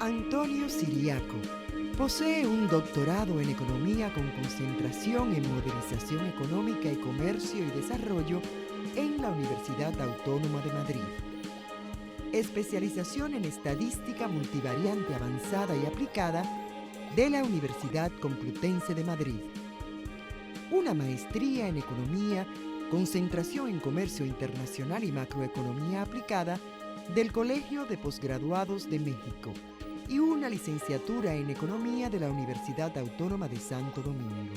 Antonio Siriaco posee un doctorado en Economía con concentración en Modernización Económica y Comercio y Desarrollo en la Universidad Autónoma de Madrid. Especialización en Estadística Multivariante Avanzada y Aplicada de la Universidad Complutense de Madrid. Una maestría en Economía, concentración en Comercio Internacional y Macroeconomía Aplicada del Colegio de Posgraduados de México y una licenciatura en Economía de la Universidad Autónoma de Santo Domingo.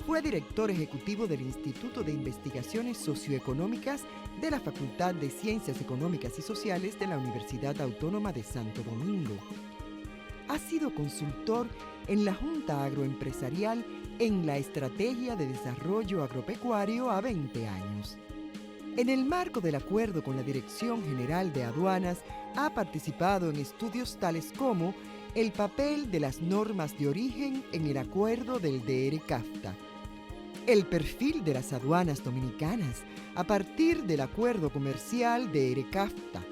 Fue director ejecutivo del Instituto de Investigaciones Socioeconómicas de la Facultad de Ciencias Económicas y Sociales de la Universidad Autónoma de Santo Domingo. Ha sido consultor en la Junta Agroempresarial en la Estrategia de Desarrollo Agropecuario a 20 años. En el marco del acuerdo con la Dirección General de Aduanas, ha participado en estudios tales como el papel de las normas de origen en el acuerdo del DR-CAFTA, el perfil de las aduanas dominicanas a partir del acuerdo comercial DR-CAFTA,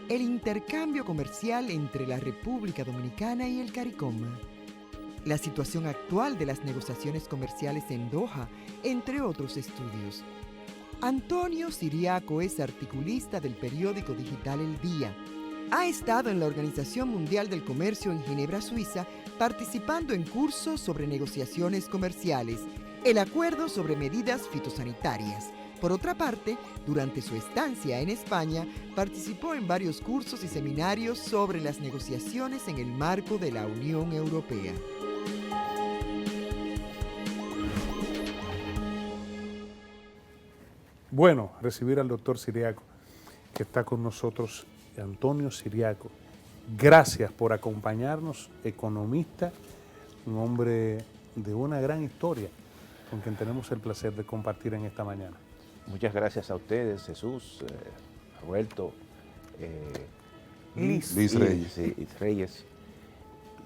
el intercambio comercial entre la República Dominicana y el CARICOM, la situación actual de las negociaciones comerciales en Doha, entre otros estudios. Antonio Siriaco es articulista del periódico digital El Día. Ha estado en la Organización Mundial del Comercio en Ginebra, Suiza, participando en cursos sobre negociaciones comerciales, el acuerdo sobre medidas fitosanitarias. Por otra parte, durante su estancia en España, participó en varios cursos y seminarios sobre las negociaciones en el marco de la Unión Europea. Bueno, recibir al doctor Siriaco, que está con nosotros, Antonio Siriaco. Gracias por acompañarnos, economista, un hombre de una gran historia, con quien tenemos el placer de compartir en esta mañana. Muchas gracias a ustedes, Jesús, Roberto, Liz Reyes.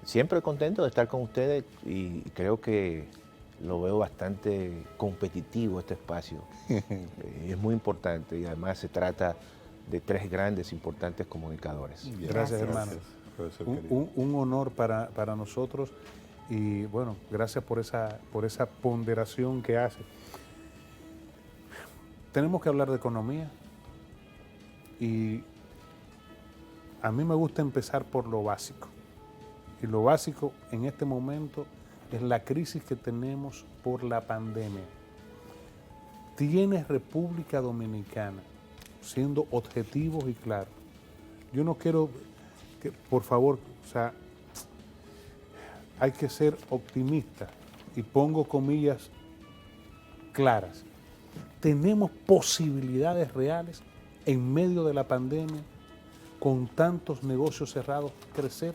Siempre contento de estar con ustedes y creo que lo veo bastante competitivo este espacio. Es muy importante y además se trata de tres grandes, importantes comunicadores. Gracias, hermano. Un honor para nosotros y bueno, gracias por esa ponderación que hace. Tenemos que hablar de economía y a mí me gusta empezar por lo básico. Y lo básico en este momento es la crisis que tenemos por la pandemia. ¿Tiene República Dominicana, siendo objetivos y claros? Yo no quiero que, por favor, hay que ser optimista y pongo comillas claras. ¿Tenemos posibilidades reales en medio de la pandemia, con tantos negocios cerrados, crecer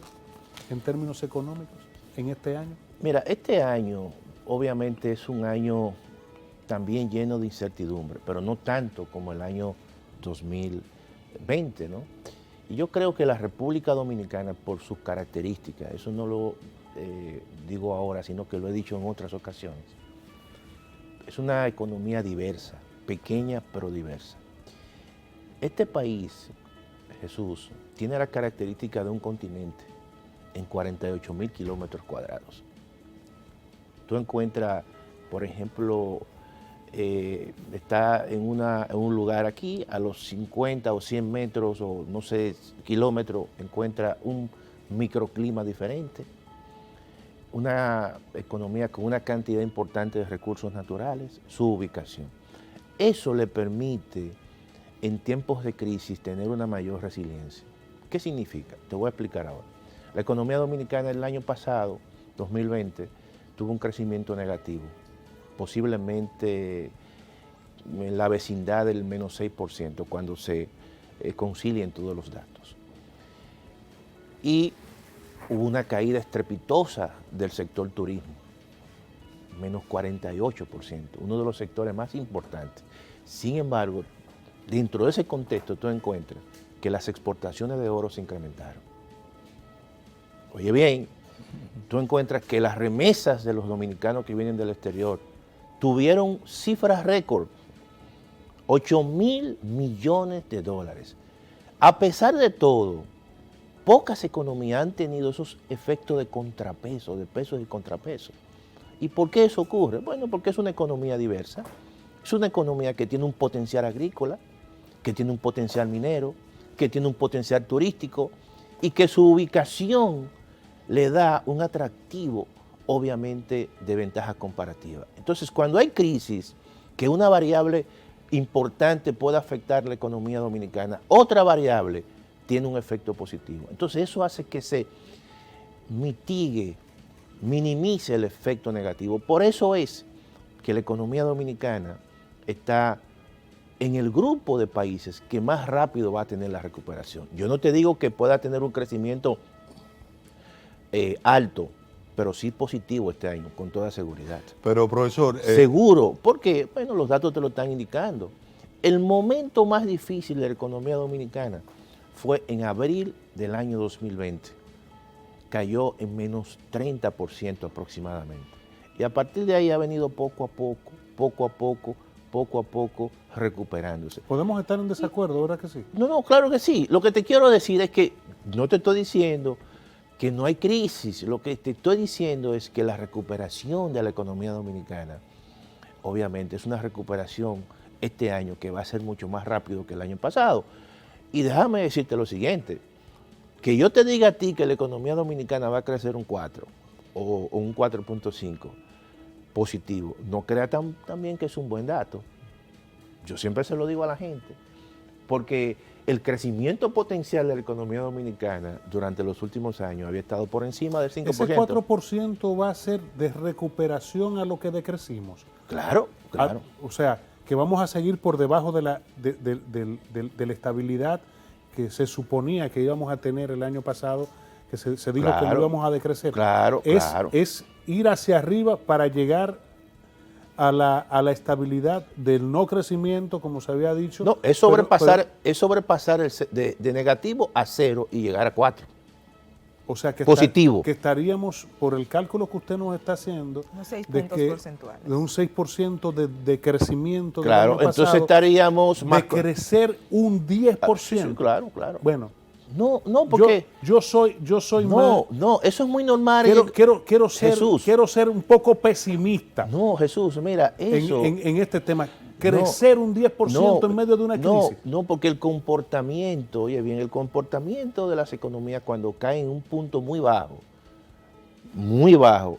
en términos económicos en este año? Mira, este año obviamente es un año también lleno de incertidumbre, pero no tanto como el año 2020, ¿no? Y yo creo que la República Dominicana, por sus características, eso no lo digo ahora, sino que lo he dicho en otras ocasiones, es una economía diversa, pequeña pero diversa. Este país, Jesús, tiene la característica de un continente en 48.000 kilómetros cuadrados. Tú encuentras, por ejemplo, está en un lugar aquí, a los 50 o 100 metros o no sé, kilómetros, encuentra un microclima diferente, una economía con una cantidad importante de recursos naturales, su ubicación. Eso le permite, en tiempos de crisis, tener una mayor resiliencia. ¿Qué significa? Te voy a explicar ahora. La economía dominicana el año pasado, 2020, tuvo un crecimiento negativo, posiblemente en la vecindad del menos 6% cuando se concilien todos los datos. Y hubo una caída estrepitosa del sector turismo, menos 48%, uno de los sectores más importantes. Sin embargo, dentro de ese contexto tú encuentras que las exportaciones de oro se incrementaron. Oye bien, tú encuentras que las remesas de los dominicanos que vienen del exterior tuvieron cifras récord, 8.000 millones de dólares. A pesar de todo, pocas economías han tenido esos efectos de contrapeso, de pesos y contrapesos. ¿Y por qué eso ocurre? Bueno, porque es una economía diversa, es una economía que tiene un potencial agrícola, que tiene un potencial minero, que tiene un potencial turístico y que su ubicación le da un atractivo, obviamente, de ventaja comparativa. Entonces, cuando hay crisis, que una variable importante puede afectar la economía dominicana, otra variable tiene un efecto positivo. Entonces, eso hace que se mitigue, minimice el efecto negativo. Por eso es que la economía dominicana está en el grupo de países que más rápido va a tener la recuperación. Yo no te digo que pueda tener un crecimiento alto, pero sí positivo este año, con toda seguridad. Pero, profesor... Seguro, porque, bueno, los datos te lo están indicando. El momento más difícil de la economía dominicana fue en abril del año 2020. Cayó en menos 30% aproximadamente. Y a partir de ahí ha venido poco a poco, recuperándose. ¿Podemos estar en desacuerdo, verdad que sí? No, claro que sí. Lo que te quiero decir es que no te estoy diciendo que no hay crisis. Lo que te estoy diciendo es que la recuperación de la economía dominicana, obviamente, es una recuperación este año que va a ser mucho más rápido que el año pasado. Y déjame decirte lo siguiente, que yo te diga a ti que la economía dominicana va a crecer un 4 o un 4.5 positivo, no crea también que es un buen dato. Yo siempre se lo digo a la gente, porque el crecimiento potencial de la economía dominicana durante los últimos años había estado por encima del 5%. Ese 4% va a ser de recuperación a lo que decrecimos. Claro. O sea, que vamos a seguir por debajo de la estabilidad que se suponía que íbamos a tener el año pasado, que se dijo que no íbamos a decrecer. Es ir hacia arriba para llegar a la estabilidad del no crecimiento, como se había dicho. No, es sobrepasar, de negativo a 0 y llegar a 4. O sea, que positivo. Que estaríamos, por el cálculo que usted nos está haciendo, unos 6 puntos porcentuales. De un 6% de crecimiento. Claro, del año pasado, entonces estaríamos más. De crecer un 10%. Sí, claro. Bueno. No, porque... Yo soy No, eso es muy normal. Quiero ser un poco pesimista. No, Jesús, mira, eso... En este tema. Crecer un 10% en medio de una crisis. No, porque el comportamiento, oye bien, el comportamiento de las economías cuando caen en un punto muy bajo,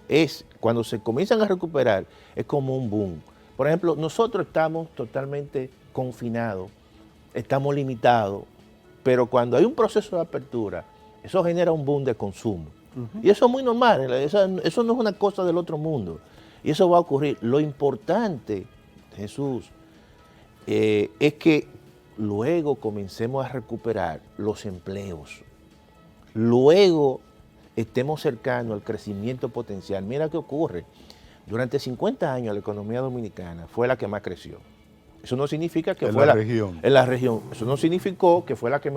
es cuando se comienzan a recuperar, es como un boom. Por ejemplo, nosotros estamos totalmente confinados, estamos limitados, pero cuando hay un proceso de apertura, eso genera un boom de consumo. Y eso es muy normal, eso no es una cosa del otro mundo. Y eso va a ocurrir. Lo importante, Jesús, es que luego comencemos a recuperar los empleos. Luego estemos cercanos al crecimiento potencial. Mira qué ocurre. Durante 50 años la economía dominicana fue la que más creció. Eso no significa que fue en la región. Eso no significó que fue la que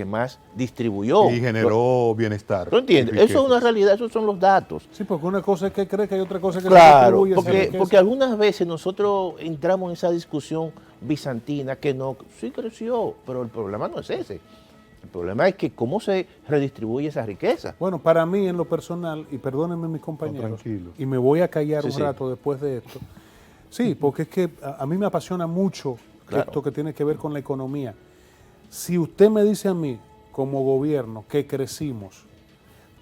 más distribuyó. Y generó bienestar. ¿Tú entiendes? Eso es una realidad, esos son los datos. Sí, porque una cosa es que cree que hay otra cosa que claro, se distribuye. porque algunas veces nosotros entramos en esa discusión bizantina que no, sí creció, pero el problema no es ese. El problema es que cómo se redistribuye esa riqueza. Bueno, para mí en lo personal, y perdónenme mis compañeros, y me voy a callar un rato después de esto. Sí, porque es que a mí me apasiona mucho esto que tiene que ver con la economía. Si usted me dice a mí, como gobierno, que crecimos,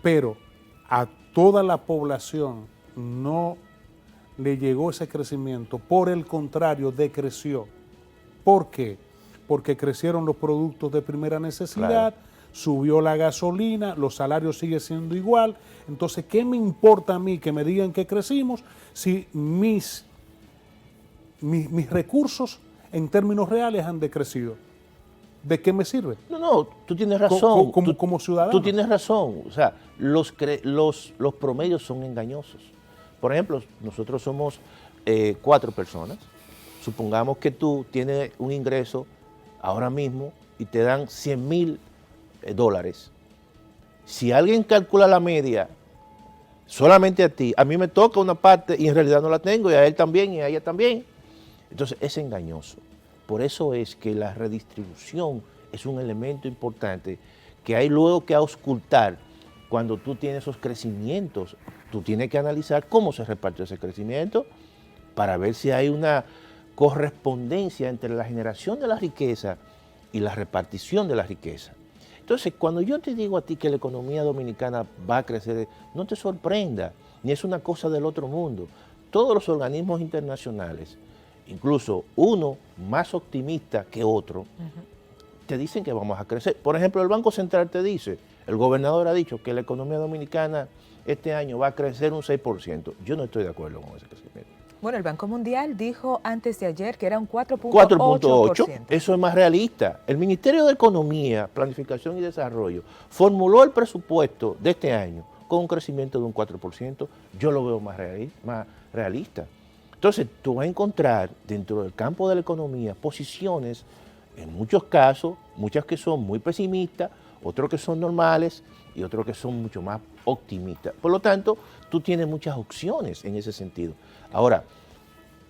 pero a toda la población no le llegó ese crecimiento, por el contrario, decreció. ¿Por qué? Porque crecieron los productos de primera necesidad, subió la gasolina, los salarios siguen siendo igual. Entonces, ¿qué me importa a mí que me digan que crecimos si mis recursos en términos reales han decrecido? ¿De qué me sirve? No, tú tienes razón. Como ciudadano. Tú tienes razón. O sea, los promedios son engañosos. Por ejemplo, nosotros somos 4 personas. Supongamos que tú tienes un ingreso ahora mismo y te dan $100,000. Si alguien calcula la media, solamente a ti, a mí me toca una parte y en realidad no la tengo, y a él también y a ella también. Entonces es engañoso. Por eso es que la redistribución es un elemento importante que hay luego que auscultar cuando tú tienes esos crecimientos. Tú tienes que analizar cómo se repartió ese crecimiento para ver si hay una correspondencia entre la generación de la riqueza y la repartición de la riqueza. Entonces, cuando yo te digo a ti que la economía dominicana va a crecer, no te sorprenda, ni es una cosa del otro mundo. Todos los organismos internacionales, incluso uno más optimista que otro, te dicen que vamos a crecer. Por ejemplo, el Banco Central te dice, el gobernador ha dicho que la economía dominicana este año va a crecer un 6%. Yo no estoy de acuerdo con ese crecimiento. Bueno, el Banco Mundial dijo antes de ayer que era un 4.8, 4.8%. eso es más realista. El Ministerio de Economía, Planificación y Desarrollo formuló el presupuesto de este año con un crecimiento de un 4%. Yo lo veo más realista. Entonces, tú vas a encontrar dentro del campo de la economía posiciones, en muchos casos, muchas que son muy pesimistas, otros que son normales y otros que son mucho más optimistas. Por lo tanto, tú tienes muchas opciones en ese sentido. Ahora,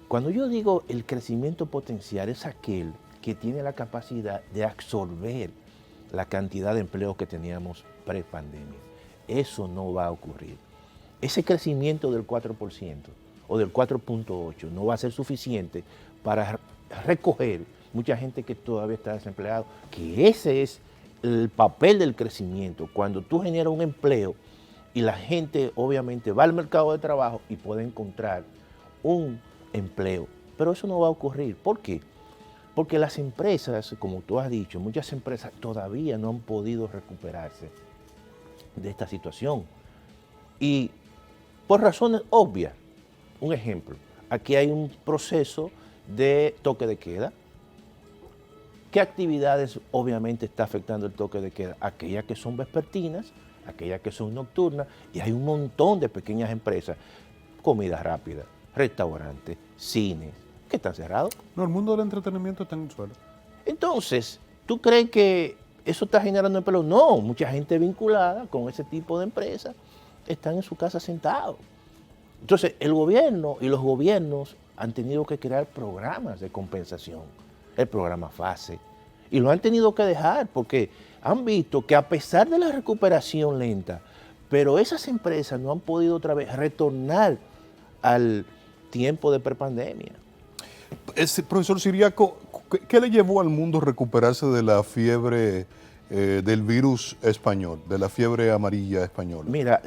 cuando yo digo el crecimiento potencial es aquel que tiene la capacidad de absorber la cantidad de empleos que teníamos pre-pandemia. Eso no va a ocurrir. Ese crecimiento del 4% o del 4.8% no va a ser suficiente para recoger mucha gente que todavía está desempleada, que ese es el papel del crecimiento. Cuando tú generas un empleo y la gente obviamente va al mercado de trabajo y puede encontrar un empleo, pero eso no va a ocurrir. ¿Por qué? Porque las empresas, como tú has dicho, muchas empresas todavía no han podido recuperarse de esta situación. Y por razones obvias, un ejemplo, aquí hay un proceso de toque de queda. ¿Qué actividades obviamente está afectando el toque de queda? Aquellas que son vespertinas, aquellas que son nocturnas, y hay un montón de pequeñas empresas, comida rápida, restaurantes, cines, que están cerrados. No, el mundo del entretenimiento está en el suelo. Entonces, ¿tú crees que eso está generando empleo? No, mucha gente vinculada con ese tipo de empresas están en su casa sentados. Entonces, el gobierno y los gobiernos han tenido que crear programas de compensación, el programa FASE, y lo han tenido que dejar porque han visto que a pesar de la recuperación lenta, pero esas empresas no han podido otra vez retornar al tiempo de prepandemia. Profesor Siriaco, ¿qué le llevó al mundo a recuperarse de la fiebre del virus español, de la fiebre amarilla española? Mira,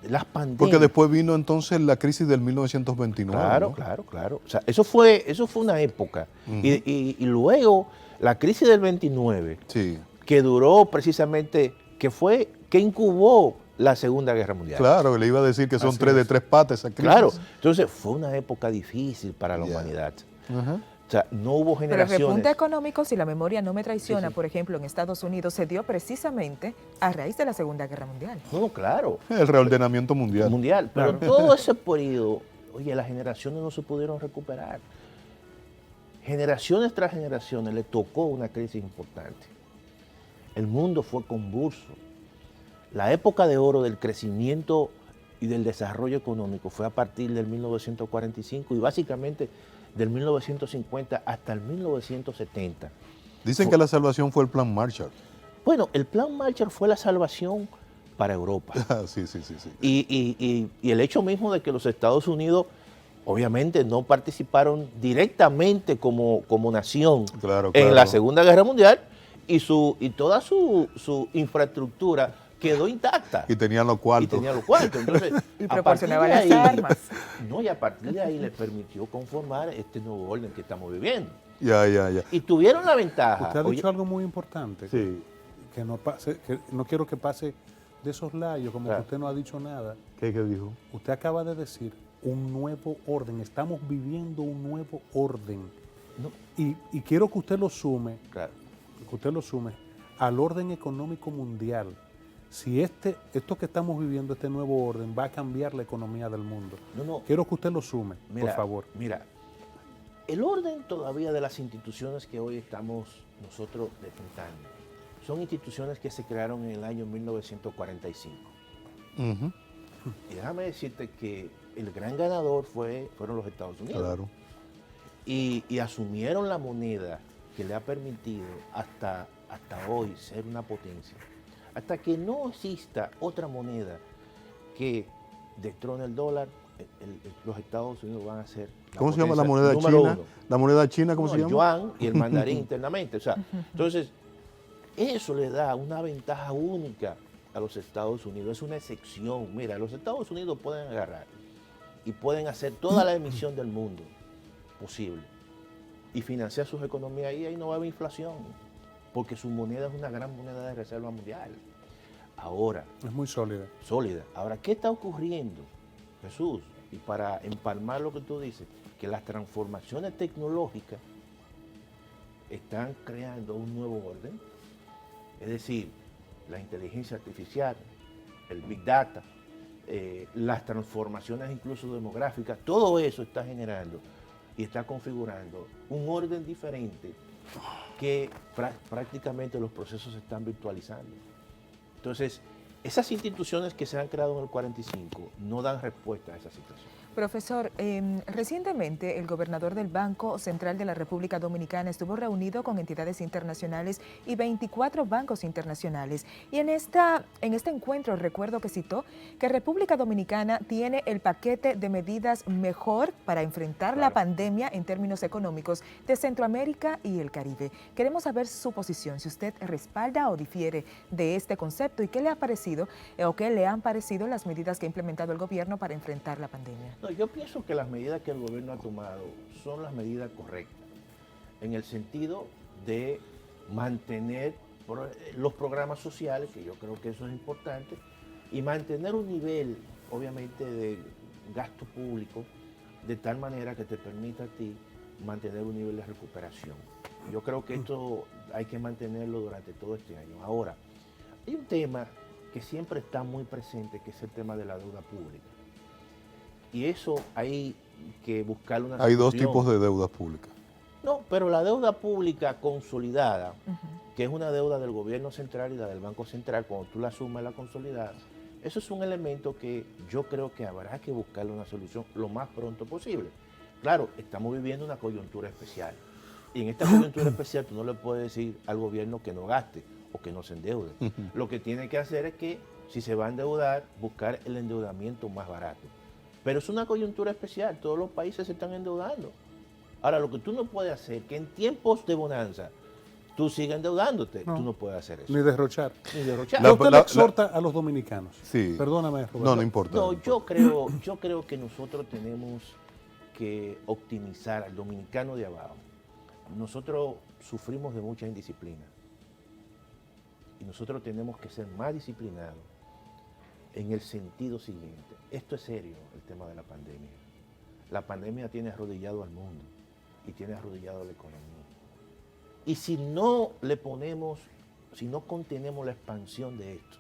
las pandemias... Porque después vino entonces la crisis del 1929. Claro, ¿no? claro. O sea, eso fue una época. Y luego la crisis del 29, sí, que duró precisamente, que incubó la Segunda Guerra Mundial. Claro, le iba a decir que son Así tres de es. tres patas esa crisis. Claro, entonces fue una época difícil para la humanidad. Ajá. O sea, no hubo Pero el generaciones. repunte económico, si la memoria no me traiciona, Sí. por ejemplo, en Estados Unidos, se dio precisamente a raíz de la Segunda Guerra Mundial. No, claro. El reordenamiento mundial. Pero todo ese periodo, oye, las generaciones no se pudieron recuperar. Generaciones tras generaciones le tocó una crisis importante. El mundo fue convulso. La época de oro del crecimiento y del desarrollo económico fue a partir del 1945 y básicamente del 1950 hasta el 1970. Dicen que la salvación fue el plan Marshall. Bueno, el plan Marshall fue la salvación para Europa. Sí. Y el hecho mismo de que los Estados Unidos obviamente no participaron directamente como nación Claro. en la Segunda Guerra Mundial y toda su infraestructura quedó intacta. Y tenían los cuartos. Entonces, Y a proporcionaba partir las de ahí- armas. No, y a partir de ahí le permitió conformar este nuevo orden que estamos viviendo. Ya. Y tuvieron la ventaja. Usted ha oye, dicho algo muy importante. Sí. Que no pase, que no quiero que pase de esos layos, como Claro. que usted no ha dicho nada. ¿Qué dijo? Usted acaba de decir un nuevo orden. Estamos viviendo un nuevo orden. No. Y quiero que usted lo sume, claro. al orden económico mundial. Si esto que estamos viviendo, este nuevo orden, va a cambiar la economía del mundo. No. Quiero que usted lo sume, Mira, por favor. Mira, el orden todavía de las instituciones que hoy estamos nosotros defendiendo son instituciones que se crearon en el año 1945. Ujú. Y déjame decirte que el gran ganador fueron los Estados Unidos. Claro. Y asumieron la moneda que le ha permitido hasta hoy ser una potencia. Hasta que no exista otra moneda que destrone el dólar, los Estados Unidos van a ser ¿Cómo se llama la potencia moneda número china? uno. La moneda china, ¿cómo No, se el llama? yuan y el mandarín internamente. O sea, entonces, eso le da una ventaja única a los Estados Unidos. Es una excepción. Mira, los Estados Unidos pueden agarrar y pueden hacer toda la emisión del mundo posible y financiar sus economías y ahí no va a haber inflación, porque su moneda es una gran moneda de reserva mundial. Ahora, Es muy sólida. sólida. Ahora, ¿qué está ocurriendo, Jesús? Y para empalmar lo que tú dices, que las transformaciones tecnológicas están creando un nuevo orden, es decir, la inteligencia artificial, el Big Data, las transformaciones incluso demográficas, todo eso está generando y está configurando un orden diferente que prácticamente los procesos se están virtualizando. Entonces, esas instituciones que se han creado en el 45 no dan respuesta a esa situación. Profesor, recientemente el gobernador del Banco Central de la República Dominicana estuvo reunido con entidades internacionales y 24 bancos internacionales. Y en este encuentro recuerdo que citó que República Dominicana tiene el paquete de medidas mejor para enfrentar la pandemia en términos económicos de Centroamérica y el Caribe. Queremos saber su posición, si usted respalda o difiere de este concepto y qué le ha parecido o qué le han parecido las medidas que ha implementado el gobierno para enfrentar la pandemia. No, yo pienso que las medidas que el gobierno ha tomado son las medidas correctas, en el sentido de mantener los programas sociales, que yo creo que eso es importante, y mantener un nivel, obviamente, de gasto público, de tal manera que te permita a ti mantener un nivel de recuperación. Yo creo que esto hay que mantenerlo durante todo este año. Ahora, hay un tema que siempre está muy presente, que es el tema de la deuda pública. Y eso hay que buscarle una Hay dos solución. tipos de deudas públicas. No, pero la deuda pública consolidada, que es una deuda del gobierno central y la del Banco Central, cuando tú la sumas la consolidada, eso es un elemento que yo creo que habrá que buscarle una solución lo más pronto posible. Claro, estamos viviendo una coyuntura especial. Y en esta coyuntura especial tú no le puedes decir al gobierno que no gaste o que no se endeude. Lo que tiene que hacer es que, si se va a endeudar, buscar el endeudamiento más barato. Pero es una coyuntura especial, todos los países se están endeudando. Ahora, lo que tú no puedes hacer, que en tiempos de bonanza tú sigas endeudándote, tú no puedes hacer eso. Ni derrochar. Ni derrochar. ¿Qué usted le exhorta a los dominicanos? Sí. Perdóname, Roberto. No, no importa. No, yo creo que nosotros tenemos que optimizar al dominicano de abajo. Nosotros sufrimos de mucha indisciplina. Y nosotros tenemos que ser más disciplinados en el sentido siguiente. Esto es serio, el tema de la pandemia. La pandemia tiene arrodillado al mundo y tiene arrodillado la economía. Y si no le ponemos, si no contenemos la expansión de esto,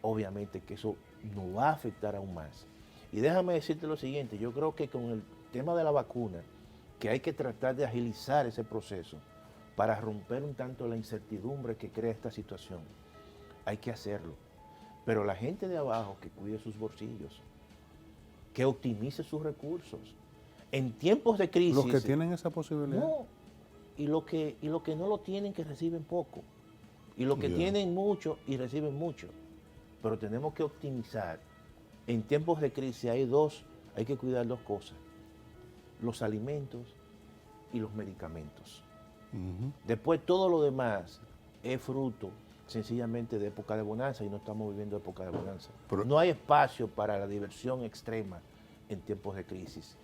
obviamente que eso nos va a afectar aún más. Y déjame decirte lo siguiente, yo creo que con el tema de la vacuna, que hay que tratar de agilizar ese proceso para romper un tanto la incertidumbre que crea esta situación. Hay que hacerlo. Pero la gente de abajo que cuide sus bolsillos, que optimice sus recursos. En tiempos de crisis... Los que tienen esa posibilidad. No, y lo que no lo tienen, que reciben poco. Y los que tienen mucho y reciben mucho. Pero tenemos que optimizar. En tiempos de crisis hay que cuidar dos cosas. Los alimentos y los medicamentos. Después todo lo demás es fruto sencillamente de época de bonanza y no estamos viviendo época de bonanza. Pero no hay espacio para la diversión extrema en tiempos de crisis.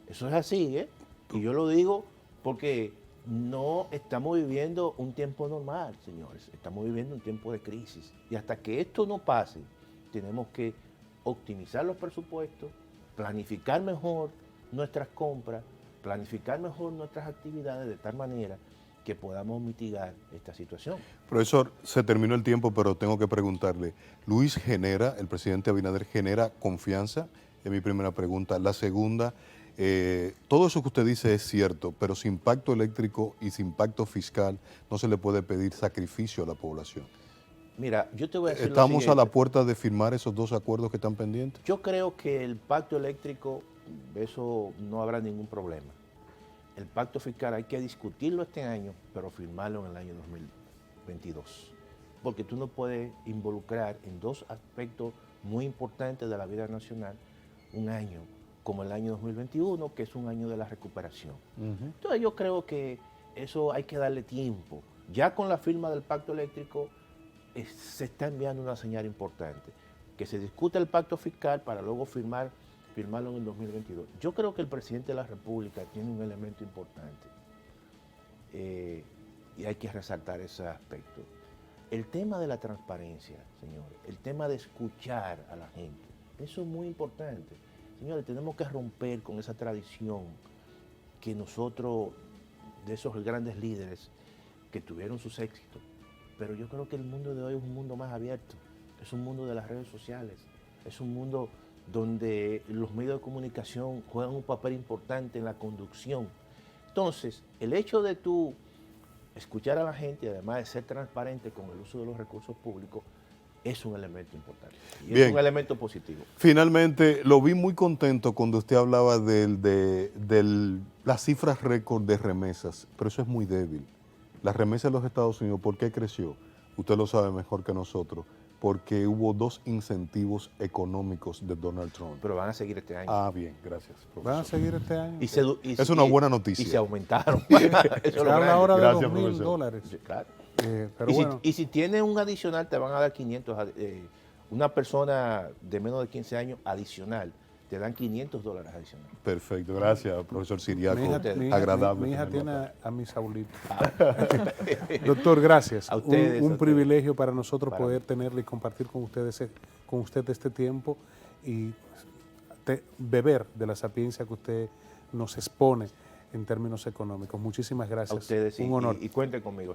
Eso es así, ¿eh? Y yo lo digo porque no estamos viviendo un tiempo normal, señores. Estamos viviendo un tiempo de crisis. Y hasta que esto no pase, tenemos que optimizar los presupuestos, planificar mejor nuestras compras, planificar mejor nuestras actividades de tal manera que podamos mitigar esta situación. Profesor, se terminó el tiempo, pero tengo que preguntarle. ¿Luis genera, el presidente Abinader, genera confianza? Es mi primera pregunta. La segunda, todo eso que usted dice es cierto, pero sin pacto eléctrico y sin pacto fiscal no se le puede pedir sacrificio a la población. Mira, yo te voy a decir ¿Estamos lo a siguiente. la puerta de firmar esos dos acuerdos que están pendientes? Yo creo que el pacto eléctrico, eso no habrá ningún problema. El pacto fiscal hay que discutirlo este año, pero firmarlo en el año 2022. porque tú no puedes involucrar en dos aspectos muy importantes de la vida nacional un año como el año 2021, que es un año de la recuperación. Entonces yo creo que eso hay que darle tiempo. Ya con la firma del pacto eléctrico se está enviando una señal importante, que se discute el pacto fiscal para luego firmarlo en el 2022. Yo creo que el presidente de la República tiene un elemento importante y hay que resaltar ese aspecto. El tema de la transparencia, señores, el tema de escuchar a la gente, eso es muy importante. Señores, tenemos que romper con esa tradición que nosotros, de esos grandes líderes que tuvieron sus éxitos, pero yo creo que el mundo de hoy es un mundo más abierto, es un mundo de las redes sociales, es un mundo donde los medios de comunicación juegan un papel importante en la conducción. Entonces, el hecho de tú escuchar a la gente, además de ser transparente con el uso de los recursos públicos, es un elemento importante. Y Bien. es un elemento positivo. Finalmente, lo vi muy contento cuando usted hablaba de las cifras récord de remesas, pero eso es muy débil. Las remesas de los Estados Unidos, ¿por qué creció? Usted lo sabe mejor que nosotros, porque hubo dos incentivos económicos de Donald Trump. Pero van a seguir este año. Ah, bien, gracias, ¿Van a profesor. seguir este año? Es una buena noticia. Y se aumentaron. Eso es Se lo habla grande. ahora de Gracias, $2,000. profesor. Sí, claro. Pero y, bueno, si tienes un adicional, te van a dar 500. Una persona de menos de 15 años adicional, te dan $500 adicionales. Perfecto, gracias, profesor Siriaco. mi Agradable. hija tenerlo tiene acá. a mi Saulito. Doctor, gracias. A ustedes, un a ustedes. privilegio para nosotros Para poder tenerle y compartir con usted este tiempo y beber de la sapiencia que usted nos expone en términos económicos. Muchísimas A gracias. ustedes Un honor. y cuenten conmigo siempre.